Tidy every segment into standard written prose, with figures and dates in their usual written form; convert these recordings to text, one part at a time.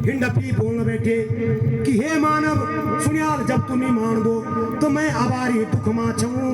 हिंडपी बोल बैठे कि हे मानव सुनियाल, जब तुम नहीं मान दो तो मैं आवारी दुख मा छूं,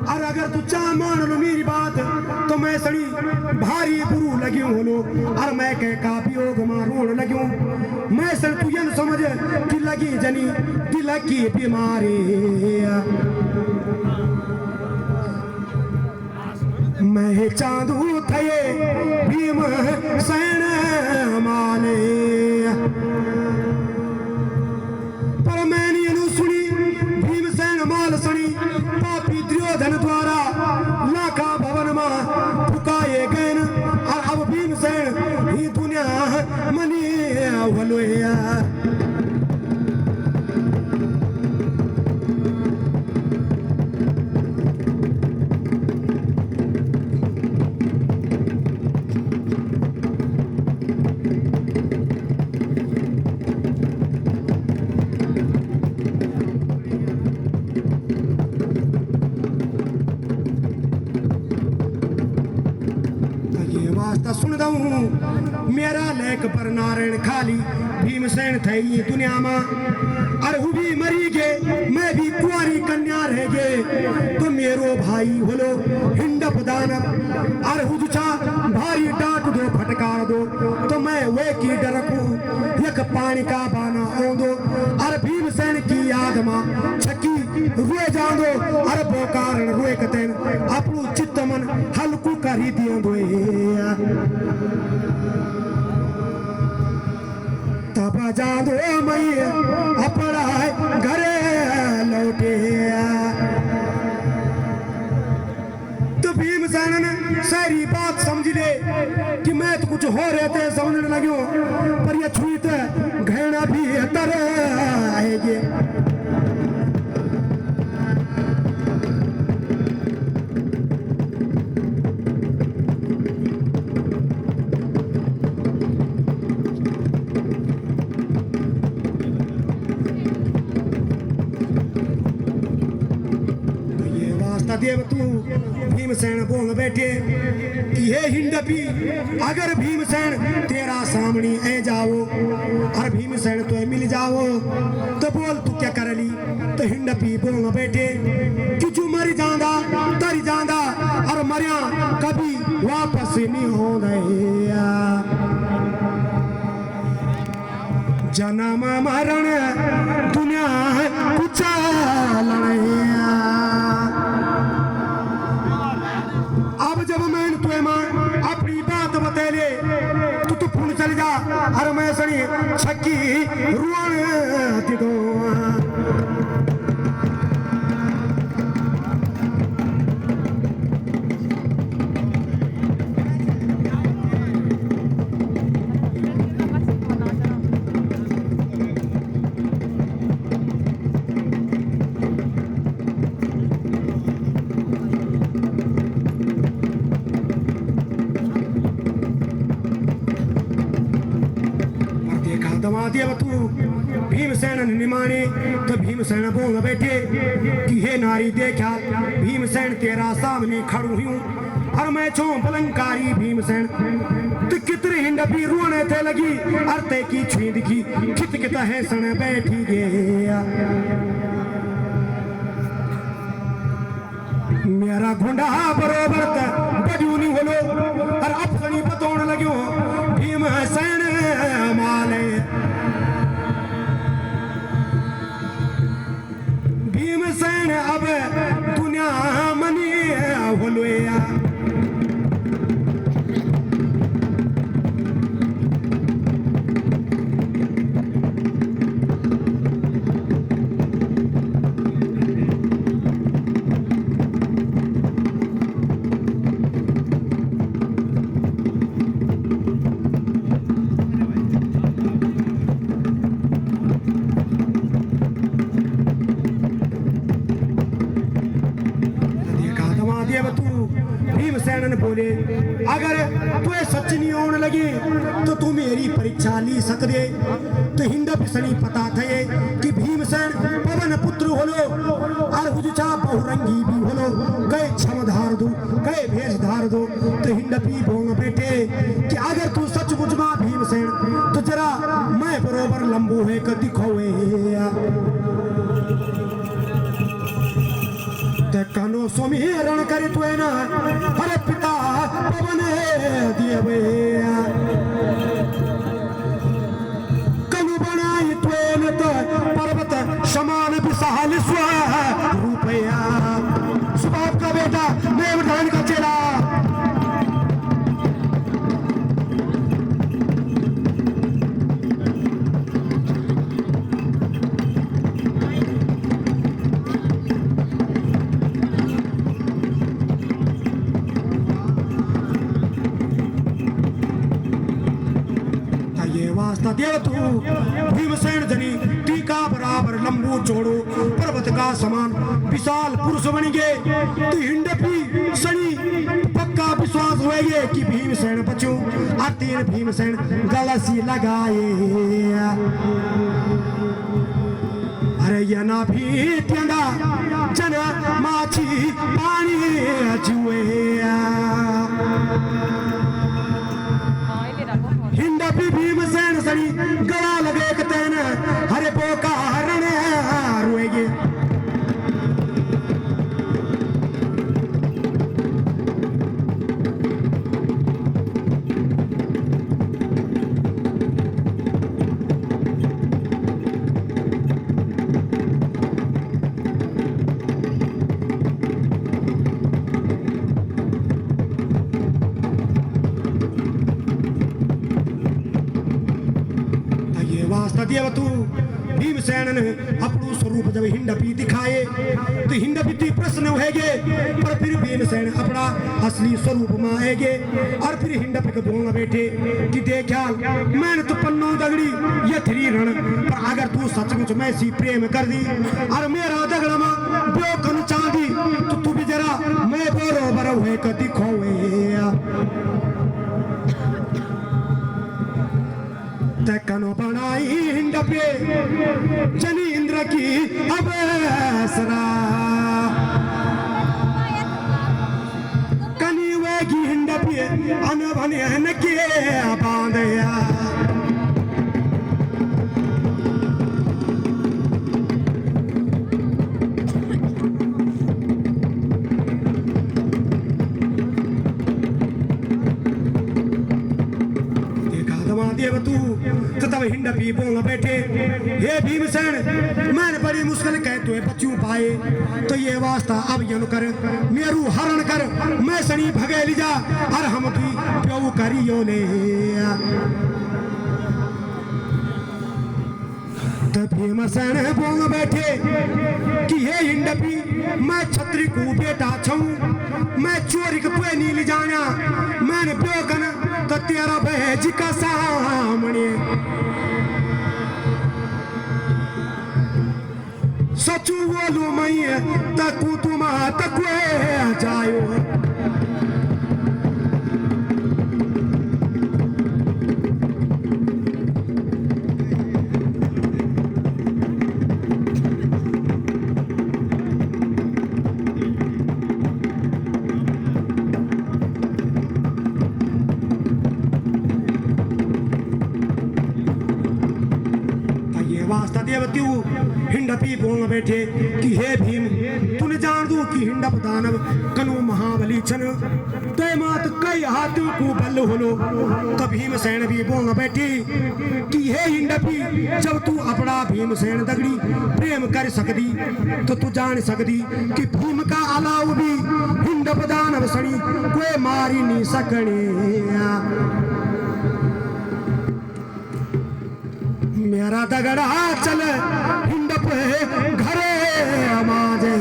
और अगर तू चाह मान लो मेरी बात तो मैं सड़ी भारी बुरू लग्यूं होलो, और मैं कह का वियोग मा रोण लग्यूं। मैं सड़ तू यन समझ कि लगी जनी दिल की बीमारी, मैं चांदू थे भीम सैन माले, पर मैंने अनु सुनी भीम सैन माल सुनी। पापी दुर्योधन द्वारा लाखा भवन में फुकाए गए, और अब भीम सैन ही दुनिया मनी वलोया। सुन दऊं मेरा लेख पर नारायण खाली भीमसेन थे दुनिया में, और वो भी मरी गे मैं भी कुंवारी कन्या रह गे, तो मेरो भाई होलो हिंडप दानव, और हुजछा भारी डांट दो फटकार दो, तो मैं वे की डरकू यक पानी का बाना औंदो, और भीमसेन की याद में छकी रुए जांदो, और बोकार रुए कतेन अपनु चित्त मन हल्कू करी दियो दो। तब जादो मैं अपना घरे लौटे, तो भीमसेन ने सारी बात समझ ले कि मैं तो कुछ हो रहे थे समझने लगे, पर ये छुई थे घृणा भी तरह आएगी। देव तू भीमसेन बोल बैठे कि हे हिंडपी, अगर भीमसेन तेरा सामने ए जाओ और भीमसेन तो मिल जाओ तो बोल तू क्या कर ली। तो हिंडपी बोल बैठे कि तू मर जांदा तर जांदा, और मरिया कभी वापस नहीं हो गया। जन्म मरण दुनिया कुछ लड़ैया, अब जब मैं तुम्हें मां अपनी बात बतेले तो फोन चल जा, और मैं सनी छक्की रुआन दिदो। देव तू भीमसेन निमाने, तो भीमसेन बोल बैठे कि हे नारी देखा भीमसेन तेरा सामने खड़ू हूँ, और मैं छो बलंकारी भीमसेन। तो कितने हिंडपी रोने थे लगी, अर्ते की छुई दिखी खित कित है सन बैठी गया। मेरा घुंडा बरोबर बजूनी होलो, और अपनी बतौन लग्यो भीमसेन माले। भीमसेन अब दुनिया मनी होलोया। भीमसेन बोले अगर तुझे सच नहीं होने लगी तो तू मेरी परीक्षा ली सकते। तो हिंडप सनी पता थे कि भीमसेन पवन पुत्र होलो और हुजचा बहुरंगी भी होलो, कहे क्षम धार दो कहे भेष धार दो। तो हिंडपी बोल बैठे कि अगर तू सच बुझमा भीमसेन तो जरा मैं दिखोवे ते कानो सोमीरण करे तो ना अरे पिता पवन दिए वे कनु बनाई तो पर्वत समान विशाल स्वरूपया सुबाब का बेटा मेवधान का चेला देव तू भीमसेन जनी टीका बराबर लंबू चौड़ो पर्वत का समान विशाल पुरुष बन गए तो हिंडपी सनी पक्का विश्वास होएगे कि भीमसेन बचो आतीर भीमसेन गलसी लगाए अरे यना भी त्यंदा जन माची पानी जुए हिंडपी भीमसेन सनी गला लगे कतन हरे पोका हरण रोएगे देव तू भीमसेन ने अपनु स्वरूप जब हिंडपी दिखाए तो हिंडपी प्रश्न होएगे पर फिर भीमसेन अपना असली स्वरूप में आएगे और फिर हिंडपी को बोलना बैठे कि देखा मैंने तो पन्नू दगड़ी ये थ्री रण पर अगर तू सचमुच मैं सी प्रेम कर दी और मेरा दगड़ा में ब्यो कनु चांदी तो तू भी जरा मैं बरोबर हुए को दिखोवे कनो बनाई हिंडपे जनी इंद्र की अवसरा कनी वेगी हिंडपे अनभने न के बांधया देव तू तब हिंडपी बोलना बैठे हे भीमसेन मैंने बड़ी मुश्किल कह तुए बच्चू पाए तो ये वास्ता अब यनु कर मेरू हरण कर मैं सनी भगे लिजा और हम की प्यो करियो ले तो भीमसेन बोलना बैठे कि हे हिंडपी मैं छत्री को बेटा छूं मैं चोरी को पे नहीं ले जाना मैंने प्यो कना तो तेरा बहज का सामने सचू बोलू मैं तकू तुम तकवे जायो हिंडपी बोलना बैठे कि हे भीम तूने जान दू कि हिंडप दानव कनु महाबली छन ते मात कई हाथों को बल होलो तो भीमसेन भी बोलना बैठे कि हे हिंडपी जब तू अपना भीमसेन दगड़ी प्रेम कर सकदी तो तू जान सकदी कि भीम का अलाव भी हिंडप दानव सनी कोई मारी नहीं सकने मेरा दगड़ा चल हिंडप घरे माजे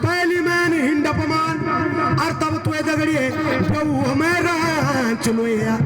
पहली मैंने हिंडप मान और तब तुए दगड़िए प्रभु मेरा चुनुया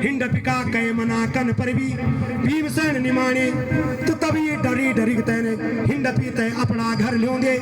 हिंडपी का कई मना कन पर भी भीमसेन निमाने तो तभी डरी डरी तैने हिंडपी तय अपना घर लियोंगे